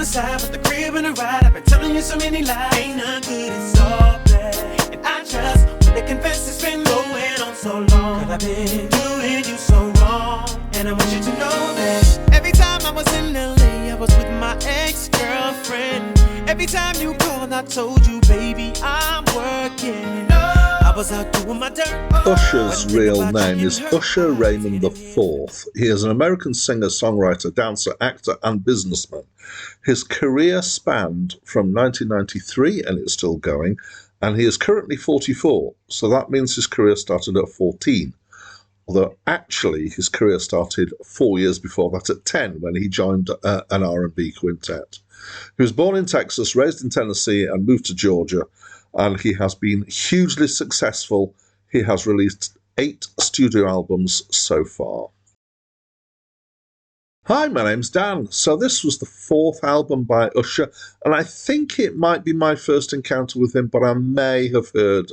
the side with the crib and the ride. I've been telling you so many lies. Ain't none good, it's all bad. And I just want to confess it's been going on so long. Cause I've been doing you so wrong. And I want you to know that every time I was in LA, I was with my ex-girlfriend. Every time you called, I told you, baby, I'm working. I was out doing my dirt. Usher's real name is Usher Raymond IV. He is an American singer, songwriter, dancer, actor, and businessman. His career spanned from 1993, and it's still going, and he is currently 44, so that means his career started at 14. Although actually his career started 4 years before that at 10 when he joined an R&B quintet. He was born in Texas, raised in Tennessee and moved to Georgia, and he has been hugely successful. He has released 8 studio albums so far. Hi, my name's Dan. So this was the 4th album by Usher, and I think it might be my first encounter with him, but I may have heard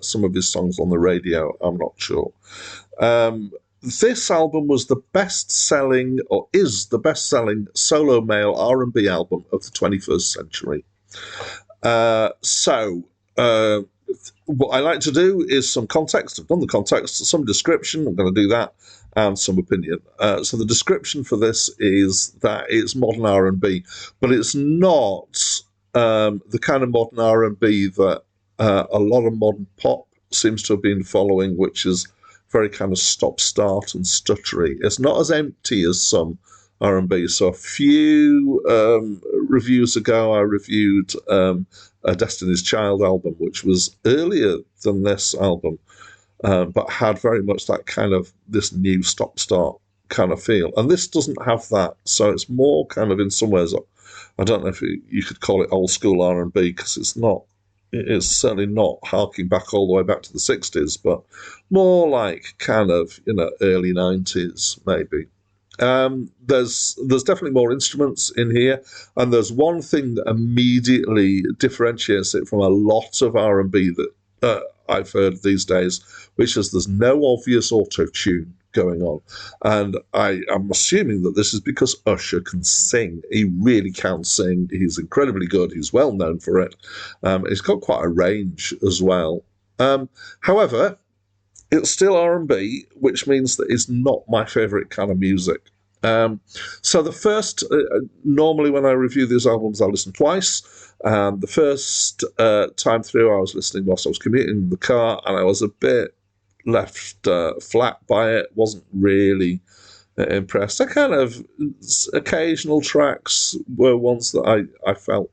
some of his songs on the radio. I'm not sure. This album was the best-selling, or is the best-selling solo male R&B album of the 21st century. What I like to do is some context. I've done the context, some description. I'm going to do that, and some opinion. So the description for this is that it's modern R&B, but it's not the kind of modern R&B that a lot of modern pop seems to have been following, which is very kind of stop-start and stuttery. It's not as empty as some R&B. So a few reviews ago, I reviewed a Destiny's Child album, which was earlier than this album, but had very much that kind of this new stop-start kind of feel. And this doesn't have that. So it's more kind of, in some ways, I don't know if you could call it old school R&B, because it's not. It's certainly not harking back all the way back to the 60s, but more like kind of, early 90s, maybe. There's definitely more instruments in here, and there's one thing that immediately differentiates it from a lot of R&B that I've heard these days, which is there's no obvious auto-tune going on. And I'm assuming that this is because Usher can sing. He really can sing. He's incredibly good. He's well known for it. He's got quite a range as well. However, it's still R&B, which means that it's not my favourite kind of music. So the first, normally when I review these albums, I listen twice. The first time through, I was listening whilst I was commuting in the car, and I was a bit left flat by it. Wasn't really impressed. I kind of, occasional tracks were ones that I felt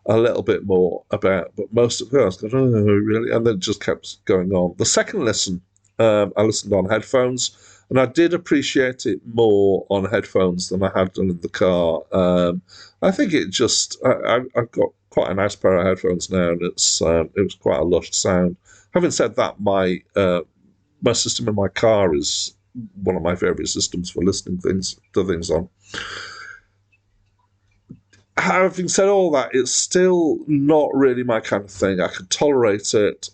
a little bit more about, but most of it I was going, oh, really? And then it just kept going on. The second listen, I listened on headphones, and I did appreciate it more on headphones than I had done in the car. I think it just, I've got quite a nice pair of headphones now, and it was quite a lush sound. Having said that, my system in my car is one of my favourite systems for listening to things on. Having said all that, it's still not really my kind of thing. I can tolerate it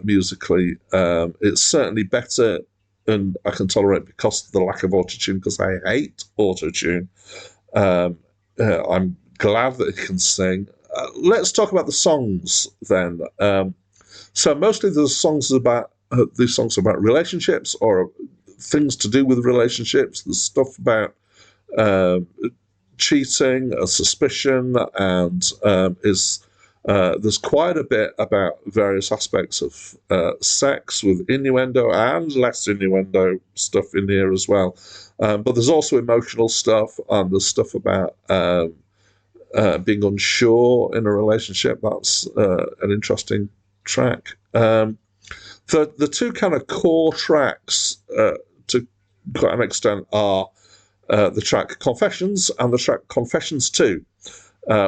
musically. It's certainly better, and I can tolerate because of the lack of autotune, because I hate autotune. I'm glad that he can sing. Let's talk about the songs then. So mostly the songs about these songs are about relationships or things to do with relationships. There's stuff about cheating, suspicion, and there's quite a bit about various aspects of sex with innuendo and less innuendo stuff in here as well. But there's also emotional stuff, and there's stuff about being unsure in a relationship. That's an interesting track. The two kind of core tracks, to quite an extent, are the track Confessions and the track Confessions 2,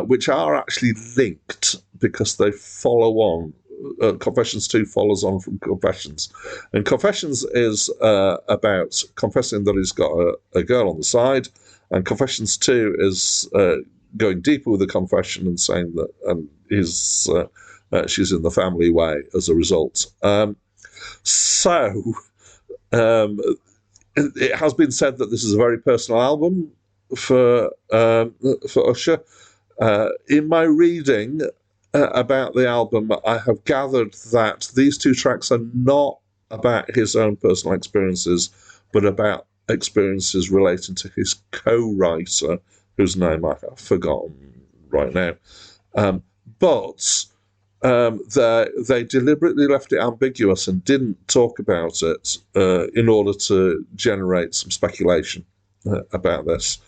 which are actually linked because they follow on. Confessions 2 follows on from Confessions. And Confessions is about confessing that he's got a girl on the side, and Confessions 2 is going deeper with the confession and saying that she's in the family way as a result. It has been said that this is a very personal album for Usher. In my reading about the album, I have gathered that these two tracks are not about his own personal experiences, but about experiences relating to his co-writer, whose name I have forgotten right now. But they deliberately left it ambiguous and didn't talk about it in order to generate some speculation about this.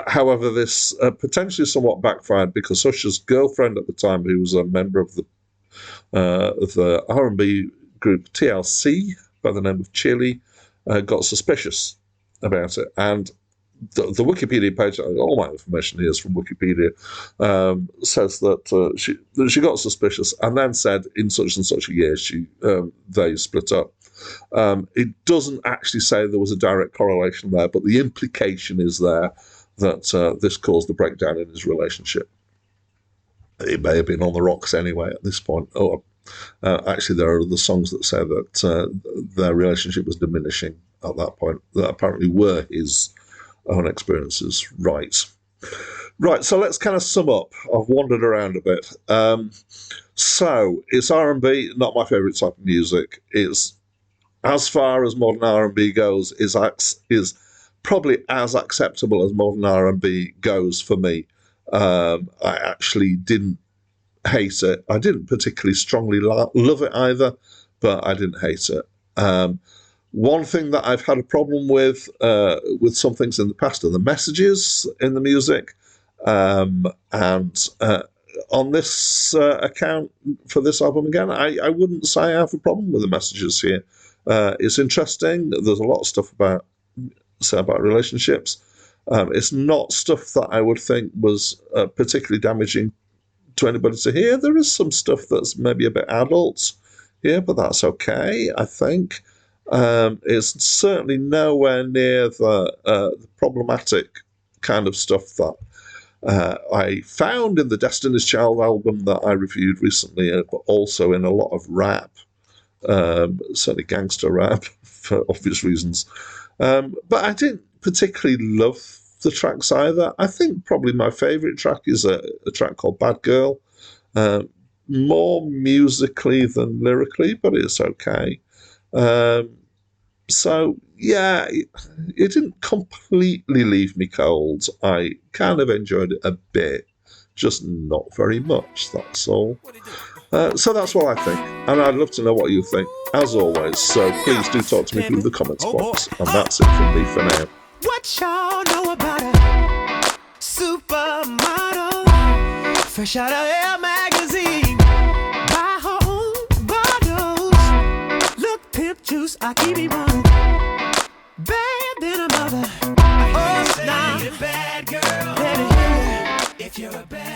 However, this potentially somewhat backfired because Usher's girlfriend at the time, who was a member of the R&B group TLC by the name of Chili, got suspicious about it. And the Wikipedia page, all my information here is from Wikipedia, says that she got suspicious and then said in such and such a year they split up. It doesn't actually say there was a direct correlation there, but the implication is there that this caused the breakdown in his relationship. It may have been on the rocks anyway at this point. Actually, there are other songs that say that their relationship was diminishing at that point, that apparently were his own experiences. Right, so let's kind of sum up. I've wandered around a bit. So, it's R&B, not my favourite type of music. It's, as far as modern R&B goes, is probably as acceptable as modern R&B goes for me. I actually didn't hate it. I didn't particularly strongly love it either, but I didn't hate it. One thing that I've had a problem with some things in the past are the messages in the music. And on this account for this album again, I wouldn't say I have a problem with the messages here. It's interesting. There's a lot of stuff about relationships. It's not stuff that I would think was particularly damaging to anybody to hear. There is some stuff that's maybe a bit adult here, but that's okay, I think. It's certainly nowhere near the problematic kind of stuff that I found in the Destiny's Child album that I reviewed recently, but also in a lot of rap, certainly gangster rap, for obvious reasons. But I didn't particularly love the tracks either. I think probably my favourite track is a track called Bad Girl. More musically than lyrically, but it's okay. So, yeah, it didn't completely leave me cold. I kind of enjoyed it a bit, just not very much, that's all. So that's what I think, and I'd love to know what you think, as always, so please do talk to me through the comments box, and that's it from me for now. What y'all know about a supermodel? Fresh out of Elle magazine, buy her own bottles. Look, pimp juice, I keep it running. Bad than a mother. Oh, now, bad girl. Baby, if you're a bad